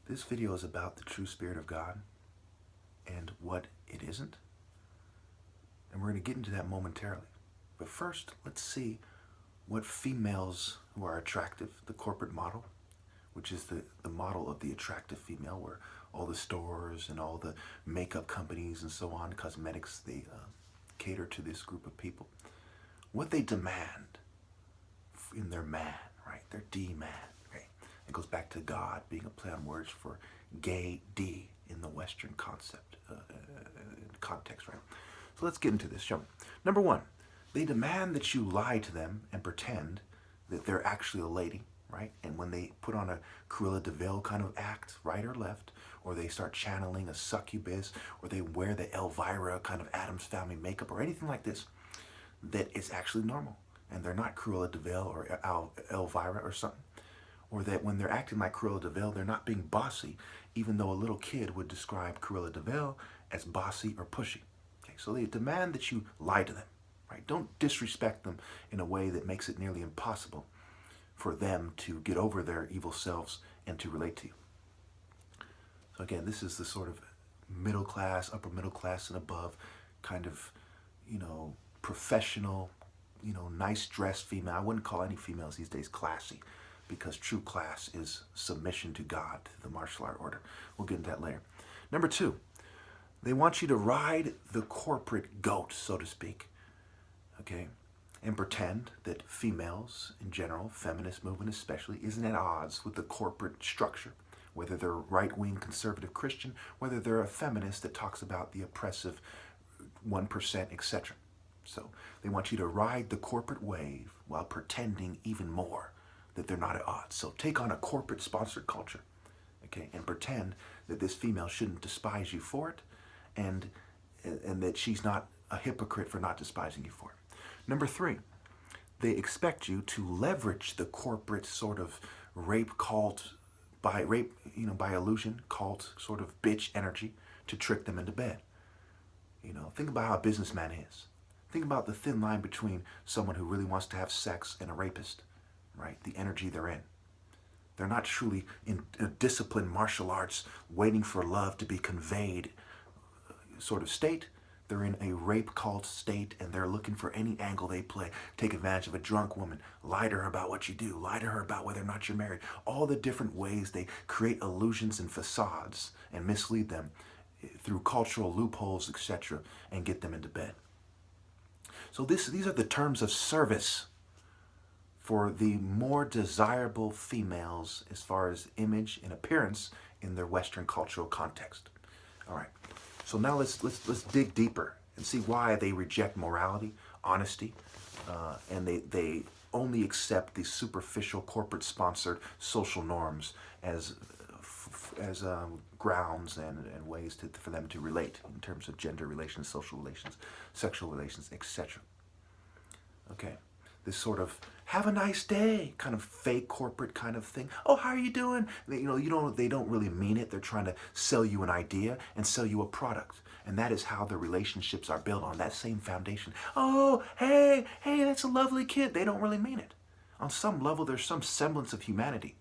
This video is about the true Spirit of God and what it isn't. And we're going to get into that momentarily. But first, let's see what females who are attractive, the corporate model, which is the model of the attractive female, where all the stores and all the makeup companies and so on, cosmetics, they cater to this group of people. What they demand in their man, right? Their D-man, right? It goes back to God being a play on words for gay D in the Western context, right? So let's get into this, shall we? Number one, they demand that you lie to them and pretend that they're actually a lady, right? And when they put on a Cruella de Vil kind of act, right or left, or they start channeling a succubus, or they wear the Elvira kind of Addams Family makeup or anything like this, that it's actually normal. And they're not Cruella de Vil or Elvira or something. Or that when they're acting like Cruella de Vil, they're not being bossy, even though a little kid would describe Cruella de Vil as bossy or pushy. Okay, so they demand that you lie to them, right? Don't disrespect them in a way that makes it nearly impossible for them to get over their evil selves and to relate to you. So again, this is the sort of middle class, upper middle class and above kind of, professional, nice dressed female. I wouldn't call any females these days classy, because true class is submission to God, the martial art order. We'll get into that later. Number two, they want you to ride the corporate goat, so to speak, okay, and pretend that females in general, feminist movement especially, isn't at odds with the corporate structure, whether they're right-wing conservative Christian, whether they're a feminist that talks about the oppressive 1%, etc. So they want you to ride the corporate wave while pretending even more that they're not at odds. So take on a corporate sponsored culture, okay, and pretend that this female shouldn't despise you for it, and that she's not a hypocrite for not despising you for it. Number three, they expect you to leverage the corporate sort of rape cult, by illusion, cult sort of bitch energy to trick them into bed. Think about how a businessman is. Think about the thin line between someone who really wants to have sex and a rapist, right? The energy they're in. They're not truly in a disciplined martial arts waiting for love to be conveyed sort of state. They're in a rape cult state, and they're looking for any angle they play. Take advantage of a drunk woman, lie to her about what you do, lie to her about whether or not you're married. All the different ways they create illusions and facades and mislead them through cultural loopholes, etc., and get them into bed. So these are the terms of service for the more desirable females as far as image and appearance in their Western cultural context. All right. So now let's dig deeper and see why they reject morality, honesty, and they only accept these superficial corporate-sponsored social norms as grounds and ways for them to relate in terms of gender relations, social relations, sexual relations, etc. Okay, this sort of have a nice day kind of fake corporate kind of thing. Oh, how are you doing? They don't really mean it. They're trying to sell you an idea and sell you a product. And that is how the relationships are built, on that same foundation. Oh, hey, that's a lovely kid. They don't really mean it. On some level, there's some semblance of humanity.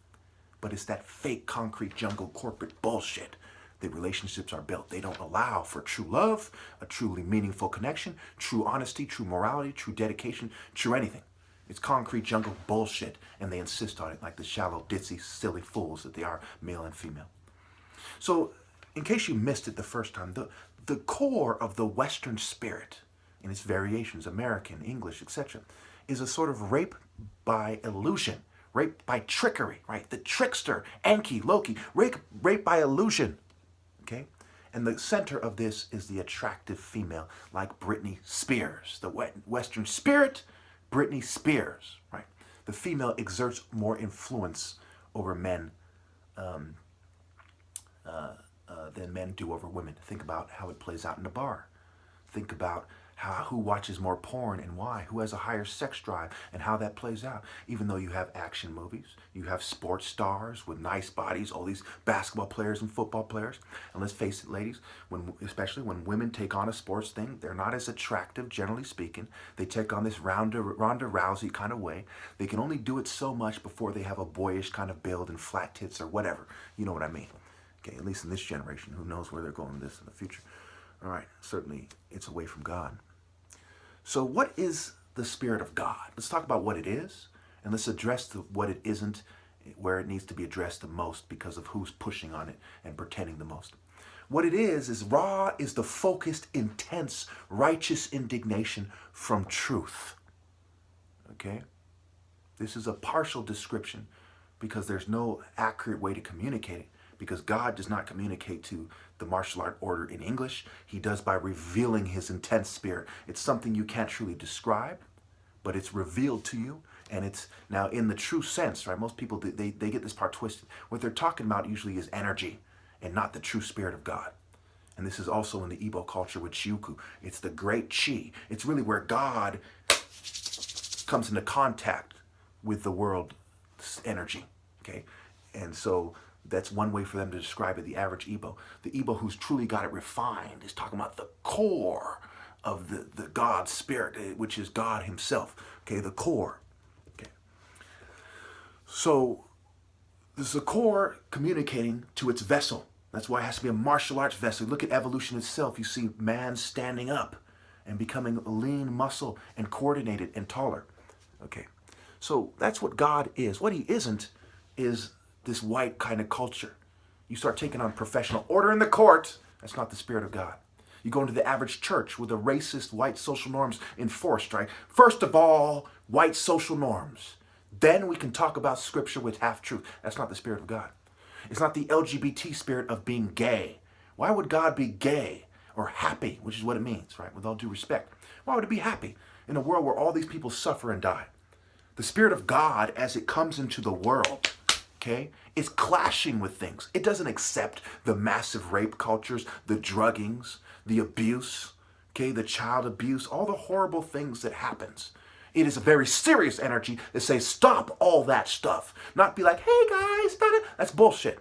But it's that fake concrete jungle corporate bullshit that relationships are built. They don't allow for true love, a truly meaningful connection, true honesty, true morality, true dedication, true anything. It's concrete jungle bullshit, and they insist on it like the shallow, ditzy, silly fools that they are, male and female. So, in case you missed it the first time, the core of the Western spirit, in its variations, American, English, etc., is a sort of rape by illusion, rape by trickery, right? The trickster, Enki, Loki, rape by illusion, okay? And the center of this is the attractive female, like Britney Spears. The Western spirit, Britney Spears, right? The female exerts more influence over men than men do over women. Think about how it plays out in the bar. Think about who watches more porn and why, who has a higher sex drive, and how that plays out. Even though you have action movies, you have sports stars with nice bodies, all these basketball players and football players. And let's face it, ladies, especially when women take on a sports thing, they're not as attractive, generally speaking. They take on this Ronda Rousey kind of way. They can only do it so much before they have a boyish kind of build and flat tits or whatever. You know what I mean. Okay, at least in this generation. Who knows where they're going with this in the future? All right, certainly it's away from God. So what is the Spirit of God? Let's talk about what it is, and let's address what it isn't, where it needs to be addressed the most because of who's pushing on it and pretending the most. What it is raw is the focused, intense, righteous indignation from truth. Okay? This is a partial description because there's no accurate way to communicate it, because God does not communicate to the martial art order in English. He does by revealing his intense spirit. It's something you can't truly describe, but it's revealed to you. And it's now in the true sense, right? Most people, they get this part twisted. What they're talking about usually is energy and not the true spirit of God. And this is also in the Igbo culture with Shiuku. It's the great chi. It's really where God comes into contact with the world's energy, okay? And so that's one way for them to describe it, the average Igbo. The Igbo who's truly got it refined is talking about the core of the God spirit, which is God himself, okay, the core. Okay. So this is a core communicating to its vessel. That's why it has to be a martial arts vessel. Look at evolution itself. You see man standing up and becoming a lean muscle and coordinated and taller. Okay, so that's what God is. What he isn't is this white kind of culture. You start taking on professional order in the court, that's not the Spirit of God. You go into the average church with the racist white social norms enforced, right? First of all, white social norms. Then we can talk about scripture with half-truth. That's not the Spirit of God. It's not the LGBT spirit of being gay. Why would God be gay or happy, which is what it means, right? With all due respect. Why would it be happy in a world where all these people suffer and die? The Spirit of God, as it comes into the world, okay, is clashing with things. It doesn't accept the massive rape cultures, the druggings, the abuse, okay, the child abuse, all the horrible things that happens. It is a very serious energy that says, stop all that stuff. Not be like, hey guys, that's bullshit.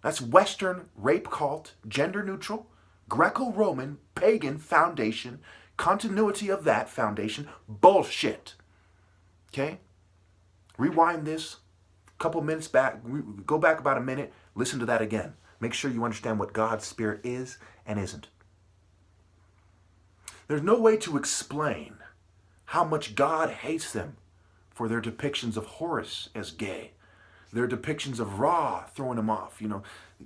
That's Western rape cult, gender neutral, Greco-Roman, pagan foundation, continuity of that foundation, bullshit. Okay? Rewind this a couple minutes back, go back about a minute, listen to that again. Make sure you understand what God's Spirit is and isn't. There's no way to explain how much God hates them for their depictions of Horus as gay, their depictions of Ra throwing him off. You know,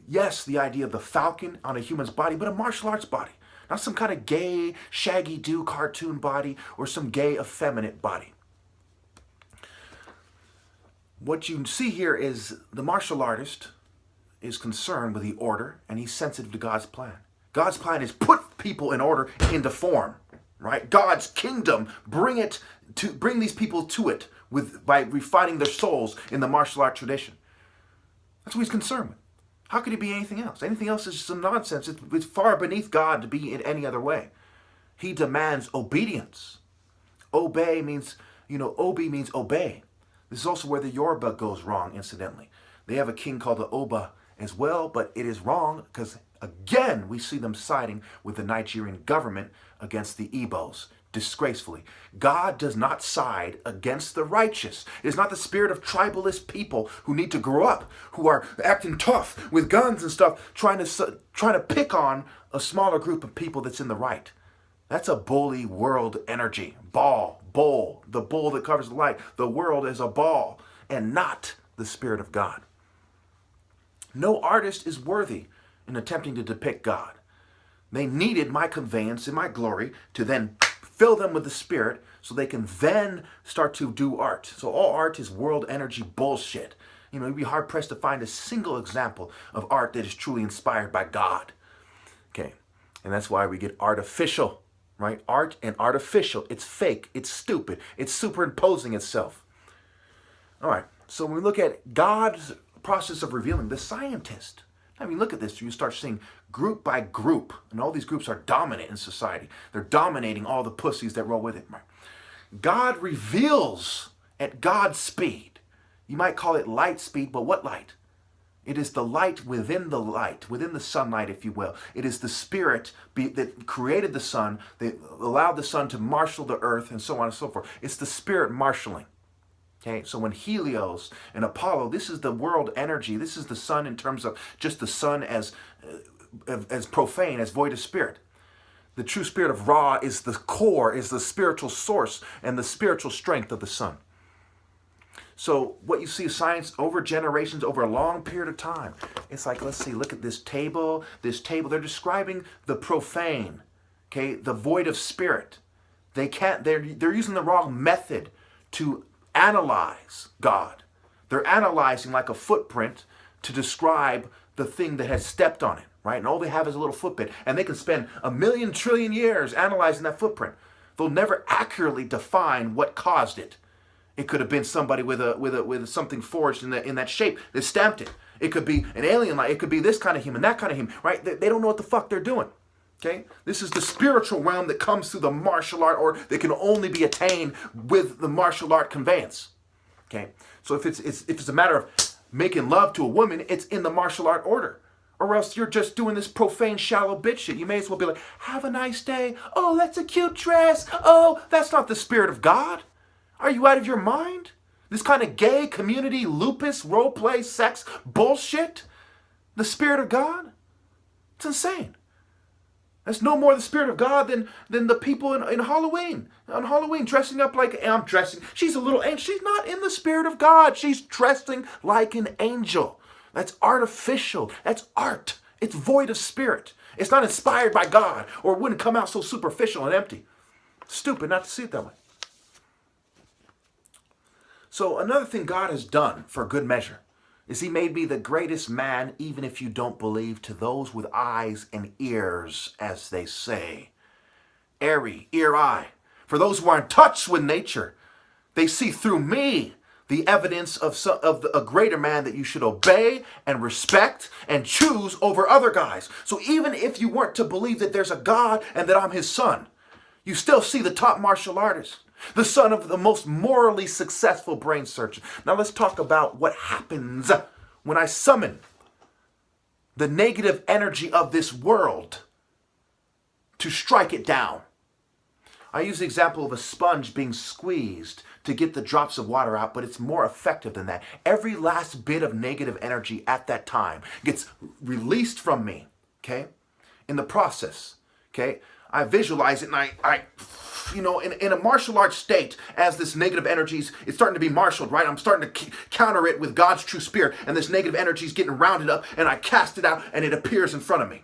yes, the idea of the falcon on a human's body, but a martial arts body, not some kind of gay, shaggy-do cartoon body or some gay, effeminate body. What you see here is the martial artist is concerned with the order, and he's sensitive to God's plan. God's plan is put people in order into form. Right? God's kingdom, bring these people to it by refining their souls in the martial art tradition. That's what he's concerned with. How could he be anything else? Anything else is some nonsense. It's far beneath God to be in any other way. He demands obedience. Obey means, obi means obey. This is also where the Yoruba goes wrong, incidentally. They have a king called the Oba as well, but it is wrong because, again, we see them siding with the Nigerian government against the Igbos, disgracefully. God does not side against the righteous. It is not the spirit of tribalist people who need to grow up, who are acting tough with guns and stuff, trying to pick on a smaller group of people that's in the right. That's a bully world energy. Bull, the bull that covers the light. The world is a ball and not the Spirit of God. No artist is worthy in attempting to depict God. They needed my conveyance and my glory to then fill them with the Spirit so they can then start to do art. So all art is world energy bullshit. You'd be hard-pressed to find a single example of art that is truly inspired by God. Okay, and that's why we get artificial, right? Art and artificial. It's fake. It's stupid. It's superimposing itself. All right, so when we look at God's process of revealing, the scientist, look at this. You start seeing group by group, and all these groups are dominant in society. They're dominating all the pussies that roll with it. Right? God reveals at God's speed. You might call it light speed, but what light? It is the light, within the sunlight, if you will. It is the Spirit that created the sun, that allowed the sun to marshal the earth, and so on and so forth. It's the Spirit marshaling. Okay, so when Helios and Apollo, this is the world energy. This is the sun in terms of just the sun as profane, as void of spirit. The true spirit of Ra is the core, is the spiritual source and the spiritual strength of the sun. So what you see science over generations, over a long period of time, it's like, let's see, look at this table. They're describing the profane, okay, the void of spirit. They're using the wrong method to analyze God. They're analyzing like a footprint to describe the thing that has stepped on it, right? And all they have is a little footprint. And they can spend 1,000,000 trillion years analyzing that footprint. They'll never accurately define what caused it. It could have been somebody with something forged in that shape that stamped it. It could be an alien, it could be this kind of human, that kind of human, right? They don't know what the fuck they're doing. Okay? This is the spiritual realm that comes through the martial art, or that can only be attained with the martial art conveyance. Okay? So if it's a matter of making love to a woman, it's in the martial art order. Or else you're just doing this profane, shallow bitch shit. You may as well be like, have a nice day. Oh, that's a cute dress. Oh, that's not the spirit of God. Are you out of your mind? This kind of gay community lupus, role play, sex bullshit? The spirit of God? It's insane. That's no more the spirit of God than the people in Halloween. On Halloween, dressing up like I'm dressing. She's a little angel. She's not in the spirit of God. She's dressing like an angel. That's artificial. That's art. It's void of spirit. It's not inspired by God, or it wouldn't come out so superficial and empty. Stupid not to see it that way. So another thing God has done for good measure is he made me the greatest man, even if you don't believe, to those with eyes and ears, as they say. Airy, ear-eye. For those who are in touch with nature, they see through me the evidence of a greater man that you should obey and respect and choose over other guys. So even if you weren't to believe that there's a God and that I'm his son, you still see the top martial artist, the son of the most morally successful brain surgeon. Now let's talk about what happens when I summon the negative energy of this world to strike it down. I use the example of a sponge being squeezed to get the drops of water out, but it's more effective than that. Every last bit of negative energy at that time gets released from me, okay? In the process, okay? I visualize it and I in a martial arts state, as this negative energy is starting to be marshaled, right? I'm starting to counter it with God's true spirit, and this negative energy is getting rounded up, and I cast it out, and it appears in front of me.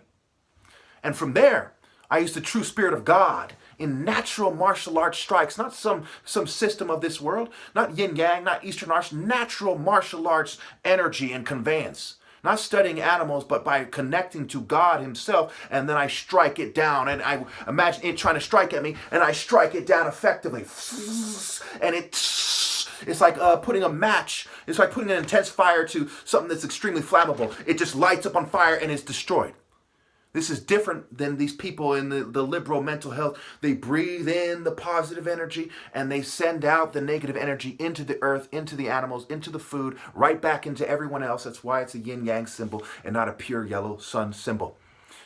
And from there, I use the true spirit of God in natural martial arts strikes, not some system of this world, not yin-yang, not Eastern arts, natural martial arts energy and conveyance. Not studying animals, but by connecting to God himself, and then I strike it down, and I imagine it trying to strike at me, and I strike it down effectively. And it's like putting a match, it's like putting an intense fire to something that's extremely flammable. It just lights up on fire and is destroyed. This is different than these people in the liberal mental health. They breathe in the positive energy and they send out the negative energy into the earth, into the animals, into the food, right back into everyone else. That's why it's a yin-yang symbol and not a pure yellow sun symbol.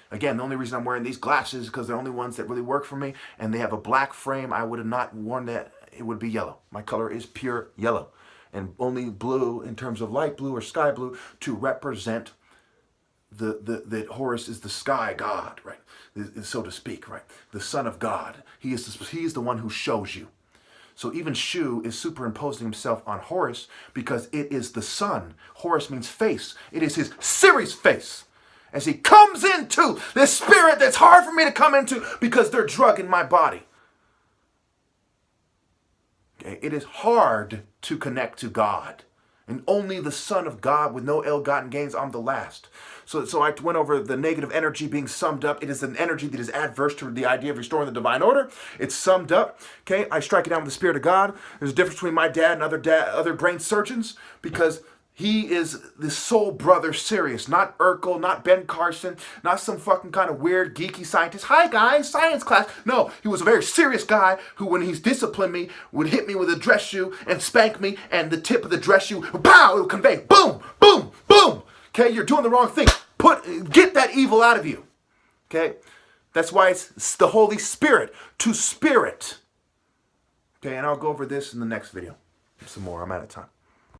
Again, the only reason I'm wearing these glasses is because they're the only ones that really work for me, and they have a black frame. I would have not worn that. It would be yellow. My color is pure yellow, and only blue in terms of light blue or sky blue to represent that Horus is the sky god, right? So to speak, right? The son of God. He is the one who shows you. So even Shu is superimposing himself on Horus because it is the sun. Horus means face. It is his Ceres face. As he comes into this spirit that's hard for me to come into because they're drugging my body. Okay? It is hard to connect to God. And only the Son of God with no ill-gotten gains, I'm the last. So I went over the negative energy being summed up. It is an energy that is adverse to the idea of restoring the divine order. It's summed up. Okay, I strike it down with the Spirit of God. There's a difference between my dad and other brain surgeons because he is the soul brother Sirius, not Urkel, not Ben Carson, not some fucking kind of weird geeky scientist. Hi guys, science class. No, he was a very serious guy who, when he's disciplined me, would hit me with a dress shoe and spank me, and the tip of the dress shoe, pow, it would convey, boom, boom, boom. Okay, you're doing the wrong thing. Get that evil out of you. Okay, that's why it's the Holy Spirit to spirit. Okay, and I'll go over this in the next video. some more. I'm out of time.